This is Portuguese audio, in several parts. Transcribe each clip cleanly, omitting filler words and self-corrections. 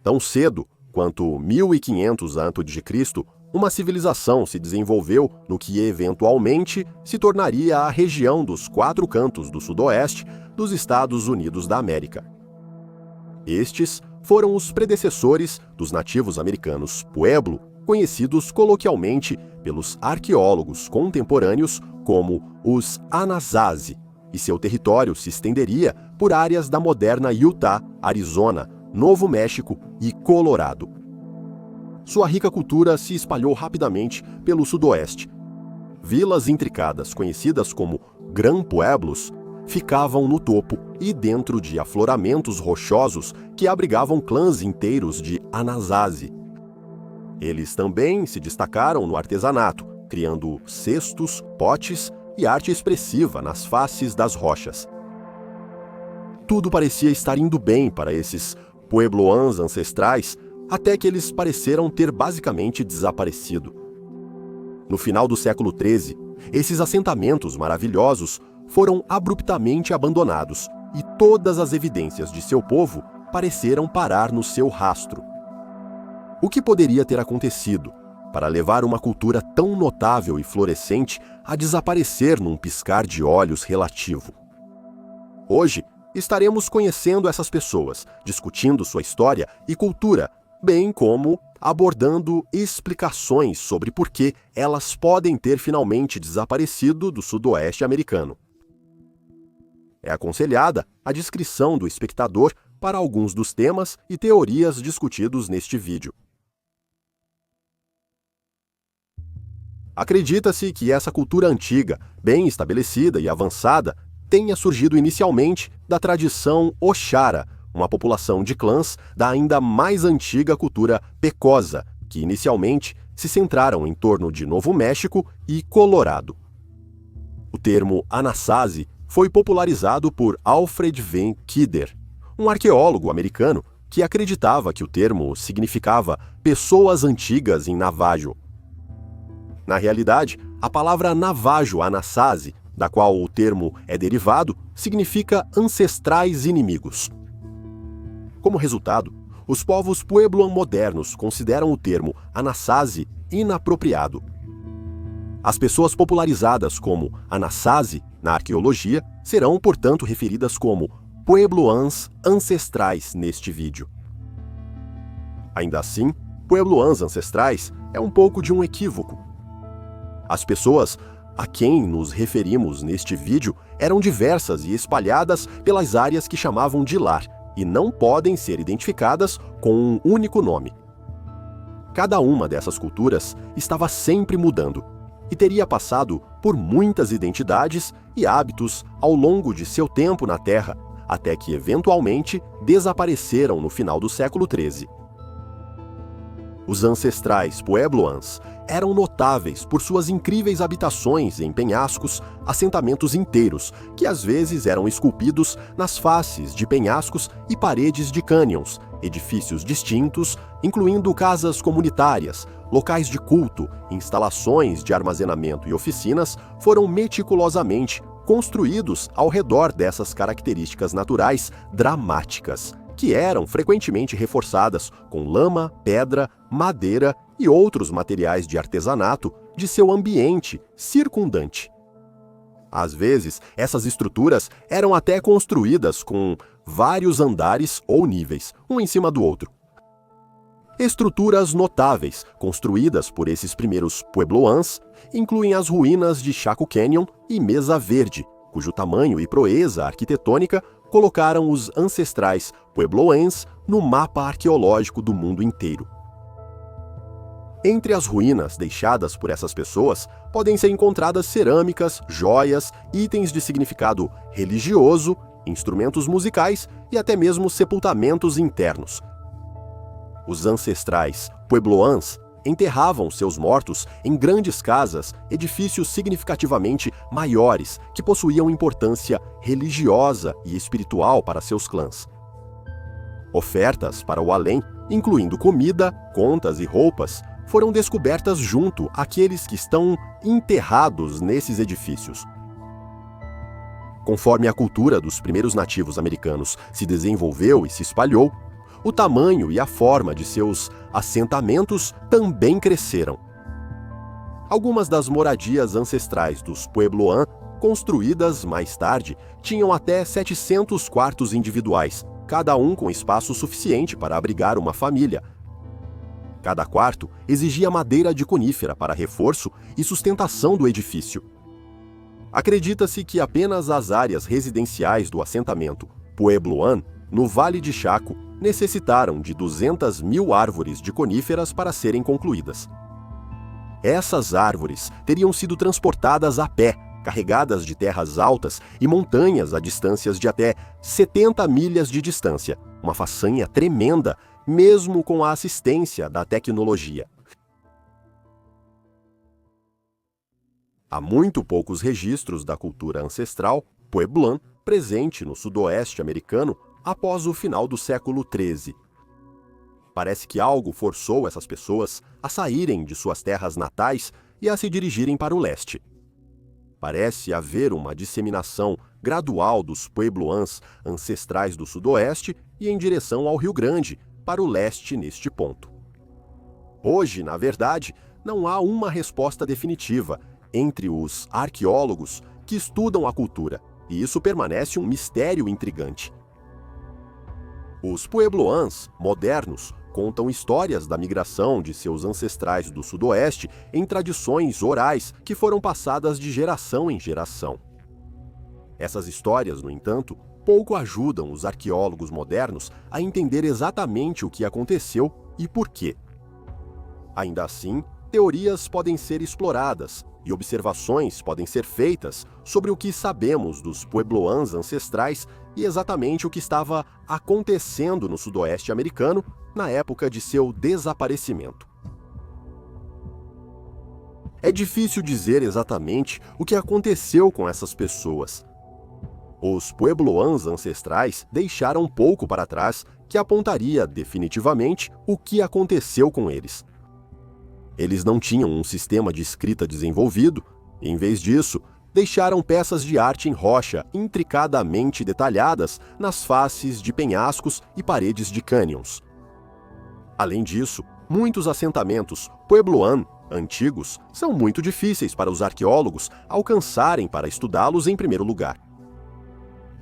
Tão cedo quanto 1500 a.C., uma civilização se desenvolveu no que eventualmente se tornaria a região dos quatro cantos do sudoeste dos Estados Unidos da América. Estes foram os predecessores dos nativos americanos Pueblo, conhecidos coloquialmente pelos arqueólogos contemporâneos como os Anasazi, e seu território se estenderia por áreas da moderna Utah, Arizona, Novo México e Colorado. Sua rica cultura se espalhou rapidamente pelo sudoeste. Vilas intricadas, conhecidas como Gran Pueblos, ficavam no topo e dentro de afloramentos rochosos que abrigavam clãs inteiros de Anasazi. Eles também se destacaram no artesanato, criando cestos, potes e arte expressiva nas faces das rochas. Tudo parecia estar indo bem para esses puebloans ancestrais, até que eles pareceram ter basicamente desaparecido. No final do século XIII, esses assentamentos maravilhosos foram abruptamente abandonados e todas as evidências de seu povo pareceram parar no seu rastro. O que poderia ter acontecido para levar uma cultura tão notável e florescente a desaparecer num piscar de olhos relativo? Hoje, estaremos conhecendo essas pessoas, discutindo sua história e cultura, bem como abordando explicações sobre por que elas podem ter finalmente desaparecido do sudoeste americano. É aconselhada a discrição do espectador para alguns dos temas e teorias discutidos neste vídeo. Acredita-se que essa cultura antiga, bem estabelecida e avançada, tenha surgido inicialmente da tradição Oxara, uma população de clãs da ainda mais antiga cultura Pecosa, que inicialmente se centraram em torno de Novo México e Colorado. O termo Anasazi foi popularizado por Alfred Van Kidder, um arqueólogo americano que acreditava que o termo significava pessoas antigas em Navajo. Na realidade, a palavra Navajo Anasazi, da qual o termo é derivado, significa ancestrais inimigos. Como resultado, os povos Puebloan modernos consideram o termo Anasazi inapropriado. As pessoas popularizadas como Anasazi na arqueologia serão, portanto, referidas como Puebloans ancestrais neste vídeo. Ainda assim, Puebloans ancestrais é um pouco de um equívoco. As pessoas a quem nos referimos neste vídeo eram diversas e espalhadas pelas áreas que chamavam de lar e não podem ser identificadas com um único nome. Cada uma dessas culturas estava sempre mudando e teria passado por muitas identidades e hábitos ao longo de seu tempo na Terra, até que eventualmente desapareceram no final do século XIII. Os ancestrais Puebloans eram notáveis por suas incríveis habitações em penhascos, assentamentos inteiros, que às vezes eram esculpidos nas faces de penhascos e paredes de cânions, edifícios distintos, incluindo casas comunitárias, locais de culto, instalações de armazenamento e oficinas, foram meticulosamente construídos ao redor dessas características naturais dramáticas, que eram frequentemente reforçadas com lama, pedra, madeira e outros materiais de artesanato de seu ambiente circundante. Às vezes, essas estruturas eram até construídas com vários andares ou níveis, um em cima do outro. Estruturas notáveis, construídas por esses primeiros Puebloans, incluem as ruínas de Chaco Canyon e Mesa Verde, cujo tamanho e proeza arquitetônica colocaram os ancestrais Puebloans no mapa arqueológico do mundo inteiro. Entre as ruínas deixadas por essas pessoas, podem ser encontradas cerâmicas, joias, itens de significado religioso, instrumentos musicais e até mesmo sepultamentos internos. Os ancestrais Puebloans enterravam seus mortos em grandes casas, edifícios significativamente maiores, que possuíam importância religiosa e espiritual para seus clãs. Ofertas para o além, incluindo comida, contas e roupas, foram descobertas junto àqueles que estão enterrados nesses edifícios. Conforme a cultura dos primeiros nativos americanos se desenvolveu e se espalhou, o tamanho e a forma de seus assentamentos também cresceram. Algumas das moradias ancestrais dos Puebloan, construídas mais tarde, tinham até 700 quartos individuais, cada um com espaço suficiente para abrigar uma família. Cada quarto exigia madeira de conífera para reforço e sustentação do edifício. Acredita-se que apenas as áreas residenciais do assentamento Puebloan, no Vale de Chaco, necessitaram de 200 mil árvores de coníferas para serem concluídas. Essas árvores teriam sido transportadas a pé, carregadas de terras altas e montanhas a distâncias de até 70 milhas de distância, uma façanha tremenda, mesmo com a assistência da tecnologia. Há muito poucos registros da cultura ancestral Puebloan presente no sudoeste americano após o final do século XIII. Parece que algo forçou essas pessoas a saírem de suas terras natais e a se dirigirem para o leste. Parece haver uma disseminação gradual dos Puebloans ancestrais do sudoeste e em direção ao Rio Grande, para o leste neste ponto. Hoje, na verdade, não há uma resposta definitiva entre os arqueólogos que estudam a cultura, e isso permanece um mistério intrigante. Os Puebloans modernos contam histórias da migração de seus ancestrais do sudoeste em tradições orais que foram passadas de geração em geração. Essas histórias, no entanto, pouco ajudam os arqueólogos modernos a entender exatamente o que aconteceu e por quê. Ainda assim, teorias podem ser exploradas e observações podem ser feitas sobre o que sabemos dos Puebloans ancestrais e exatamente o que estava acontecendo no sudoeste americano na época de seu desaparecimento. É difícil dizer exatamente o que aconteceu com essas pessoas. Os Puebloans ancestrais deixaram pouco para trás que apontaria definitivamente o que aconteceu com eles. Eles não tinham um sistema de escrita desenvolvido, e, em vez disso, deixaram peças de arte em rocha intricadamente detalhadas nas faces de penhascos e paredes de cânions. Além disso, muitos assentamentos Puebloan antigos são muito difíceis para os arqueólogos alcançarem para estudá-los em primeiro lugar.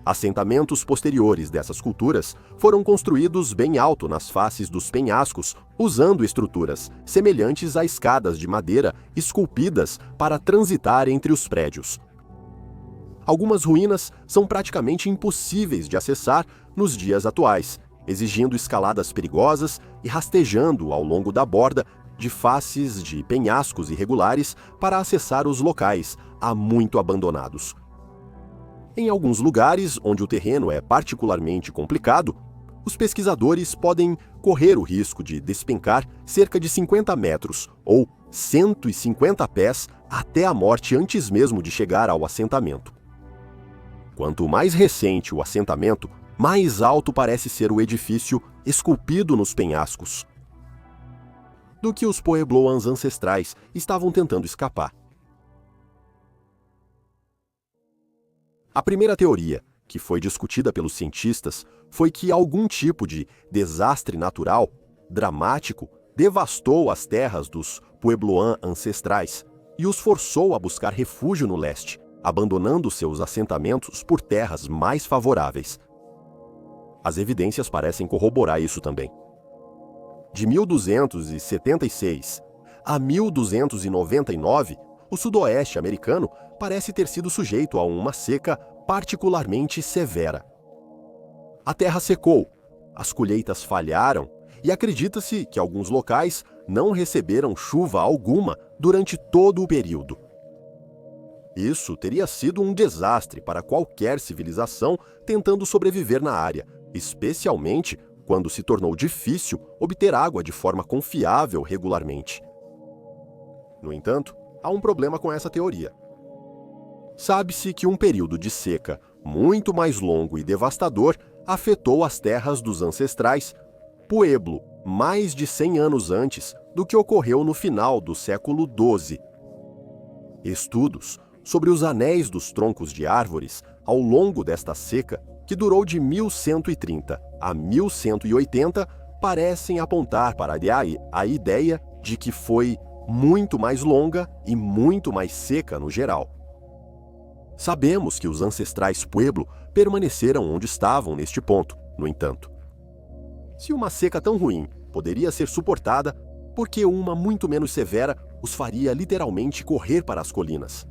Assentamentos posteriores dessas culturas foram construídos bem alto nas faces dos penhascos, usando estruturas semelhantes a escadas de madeira esculpidas para transitar entre os prédios. Algumas ruínas são praticamente impossíveis de acessar nos dias atuais, exigindo escaladas perigosas e rastejando ao longo da borda de faces de penhascos irregulares para acessar os locais há muito abandonados. Em alguns lugares onde o terreno é particularmente complicado, os pesquisadores podem correr o risco de despencar cerca de 50 metros ou 150 pés até a morte antes mesmo de chegar ao assentamento. Quanto mais recente o assentamento, mais alto parece ser o edifício esculpido nos penhascos do que os Puebloans ancestrais estavam tentando escapar. A primeira teoria, que foi discutida pelos cientistas, foi que algum tipo de desastre natural, dramático, devastou as terras dos Puebloan ancestrais e os forçou a buscar refúgio no leste, abandonando seus assentamentos por terras mais favoráveis. As evidências parecem corroborar isso também. De 1276 a 1299, o sudoeste americano parece ter sido sujeito a uma seca particularmente severa. A terra secou, as colheitas falharam e acredita-se que alguns locais não receberam chuva alguma durante todo o período. Isso teria sido um desastre para qualquer civilização tentando sobreviver na área, especialmente quando se tornou difícil obter água de forma confiável regularmente. No entanto, há um problema com essa teoria. Sabe-se que um período de seca muito mais longo e devastador afetou as terras dos ancestrais Pueblo mais de 100 anos antes do que ocorreu no final do século XII. Estudos sobre os anéis dos troncos de árvores ao longo desta seca que durou de 1130 a 1180, parecem apontar para a ideia de que foi muito mais longa e muito mais seca no geral. Sabemos que os ancestrais Pueblo permaneceram onde estavam neste ponto, no entanto. Se uma seca tão ruim poderia ser suportada, por que uma muito menos severa os faria literalmente correr para as colinas?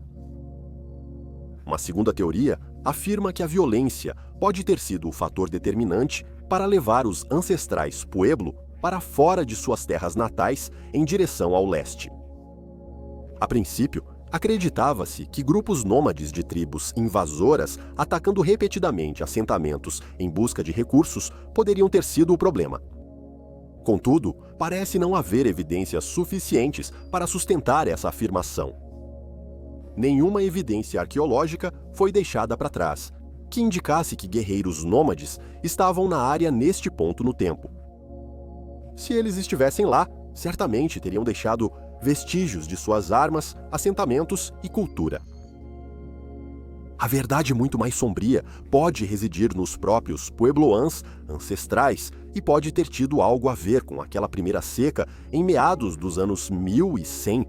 Uma segunda teoria afirma que a violência pode ter sido o fator determinante para levar os ancestrais Pueblo para fora de suas terras natais em direção ao leste. A princípio, acreditava-se que grupos nômades de tribos invasoras atacando repetidamente assentamentos em busca de recursos poderiam ter sido o problema. Contudo, parece não haver evidências suficientes para sustentar essa afirmação. Nenhuma evidência arqueológica foi deixada para trás, que indicasse que guerreiros nômades estavam na área neste ponto no tempo. Se eles estivessem lá, certamente teriam deixado vestígios de suas armas, assentamentos e cultura. A verdade muito mais sombria pode residir nos próprios puebloans ancestrais e pode ter tido algo a ver com aquela primeira seca em meados dos anos 1100.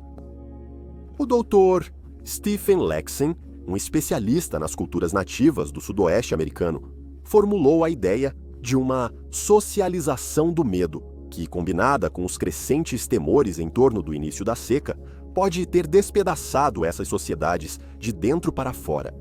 O Dr. Stephen Lexen, um especialista nas culturas nativas do sudoeste americano, formulou a ideia de uma socialização do medo, que, combinada com os crescentes temores em torno do início da seca, pode ter despedaçado essas sociedades de dentro para fora.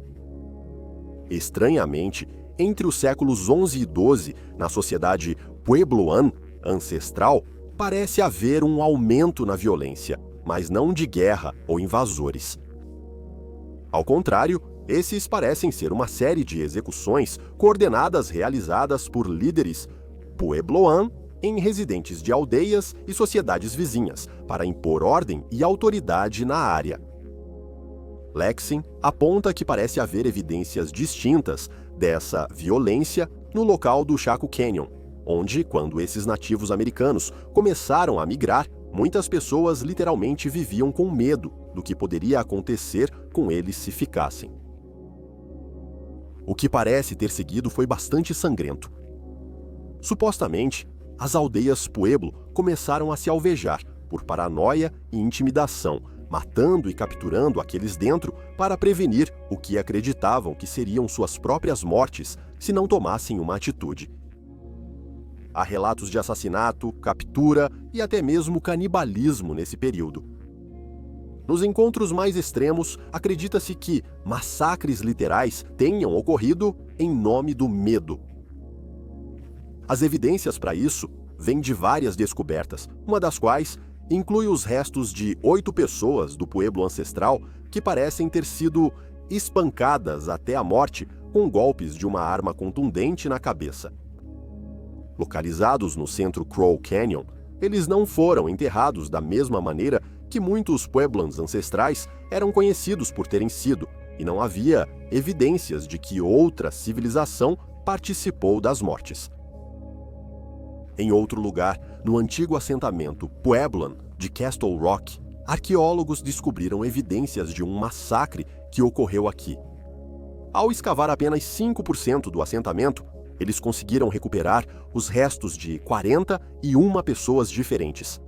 Estranhamente, entre os séculos XI e XII, na sociedade puebloan ancestral, parece haver um aumento na violência, mas não de guerra ou invasores. Ao contrário, esses parecem ser uma série de execuções coordenadas realizadas por líderes puebloan em residentes de aldeias e sociedades vizinhas, para impor ordem e autoridade na área. Lexin aponta que parece haver evidências distintas dessa violência no local do Chaco Canyon, onde, quando esses nativos americanos começaram a migrar, muitas pessoas literalmente viviam com medo do que poderia acontecer com eles se ficassem. O que parece ter seguido foi bastante sangrento. Supostamente, as aldeias Pueblo começaram a se alvejar por paranoia e intimidação, matando e capturando aqueles dentro para prevenir o que acreditavam que seriam suas próprias mortes se não tomassem uma atitude. Há relatos de assassinato, captura e até mesmo canibalismo nesse período. Nos encontros mais extremos, acredita-se que massacres literais tenham ocorrido em nome do medo. As evidências para isso vêm de várias descobertas, uma das quais inclui os restos de 8 pessoas do pueblo ancestral que parecem ter sido espancadas até a morte com golpes de uma arma contundente na cabeça. Localizados no centro Crow Canyon, eles não foram enterrados da mesma maneira que muitos pueblans ancestrais eram conhecidos por terem sido, e não havia evidências de que outra civilização participou das mortes. Em outro lugar, no antigo assentamento Puebloan de Castle Rock, arqueólogos descobriram evidências de um massacre que ocorreu aqui. Ao escavar apenas 5% do assentamento, eles conseguiram recuperar os restos de 41 pessoas diferentes.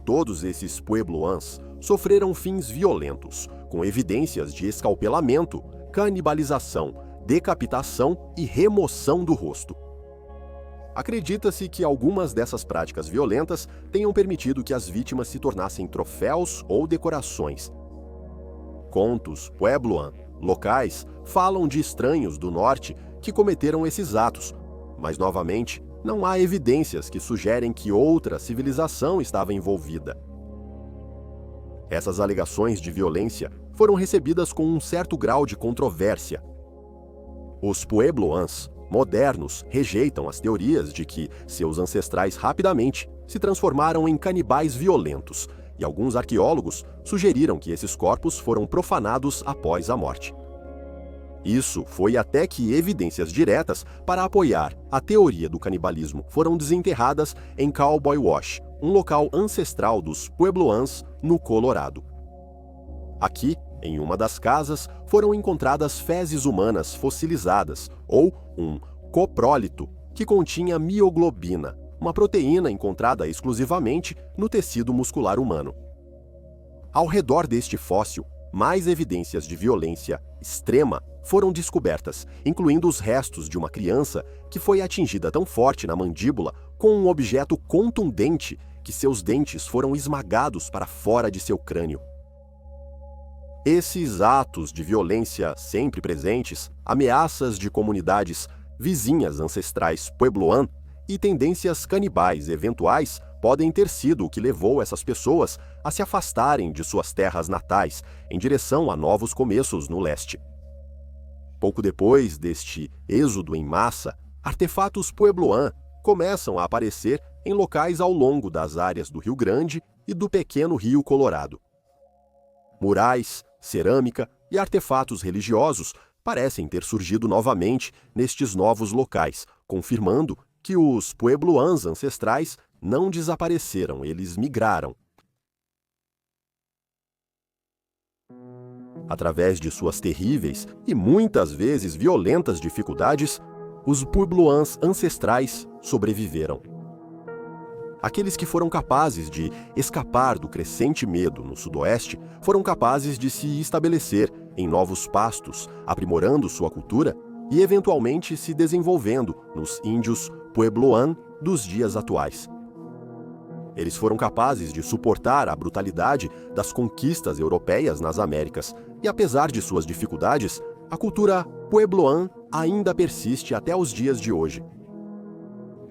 Todos esses puebloans sofreram fins violentos, com evidências de escalpelamento, canibalização, decapitação e remoção do rosto. Acredita-se que algumas dessas práticas violentas tenham permitido que as vítimas se tornassem troféus ou decorações. Contos puebloan locais falam de estranhos do norte que cometeram esses atos, mas, novamente, não há evidências que sugerem que outra civilização estava envolvida. Essas alegações de violência foram recebidas com um certo grau de controvérsia. Os puebloans modernos rejeitam as teorias de que seus ancestrais rapidamente se transformaram em canibais violentos, e alguns arqueólogos sugeriram que esses corpos foram profanados após a morte. Isso foi até que evidências diretas para apoiar a teoria do canibalismo foram desenterradas em Cowboy Wash, um local ancestral dos puebloans no Colorado. Aqui, Em uma das casas foram encontradas fezes humanas fossilizadas, ou um coprólito, que continha mioglobina, uma proteína encontrada exclusivamente no tecido muscular humano. Ao redor deste fóssil, mais evidências de violência extrema foram descobertas, incluindo os restos de uma criança que foi atingida tão forte na mandíbula com um objeto contundente que seus dentes foram esmagados para fora de seu crânio. Esses atos de violência sempre presentes, ameaças de comunidades vizinhas ancestrais Puebloan e tendências canibais eventuais podem ter sido o que levou essas pessoas a se afastarem de suas terras natais em direção a novos começos no leste. Pouco depois deste êxodo em massa, artefatos Puebloan começam a aparecer em locais ao longo das áreas do Rio Grande e do pequeno Rio Colorado. Murais, cerâmica e artefatos religiosos parecem ter surgido novamente nestes novos locais, confirmando que os Puebloans ancestrais não desapareceram, eles migraram. Através de suas terríveis e muitas vezes violentas dificuldades, os Puebloans ancestrais sobreviveram. Aqueles que foram capazes de escapar do crescente medo no sudoeste foram capazes de se estabelecer em novos pastos, aprimorando sua cultura e eventualmente se desenvolvendo nos índios Puebloan dos dias atuais. Eles foram capazes de suportar a brutalidade das conquistas europeias nas Américas e, apesar de suas dificuldades, a cultura Puebloan ainda persiste até os dias de hoje.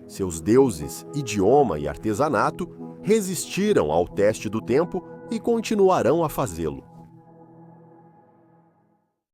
Seus deuses, idioma e artesanato resistiram ao teste do tempo e continuarão a fazê-lo.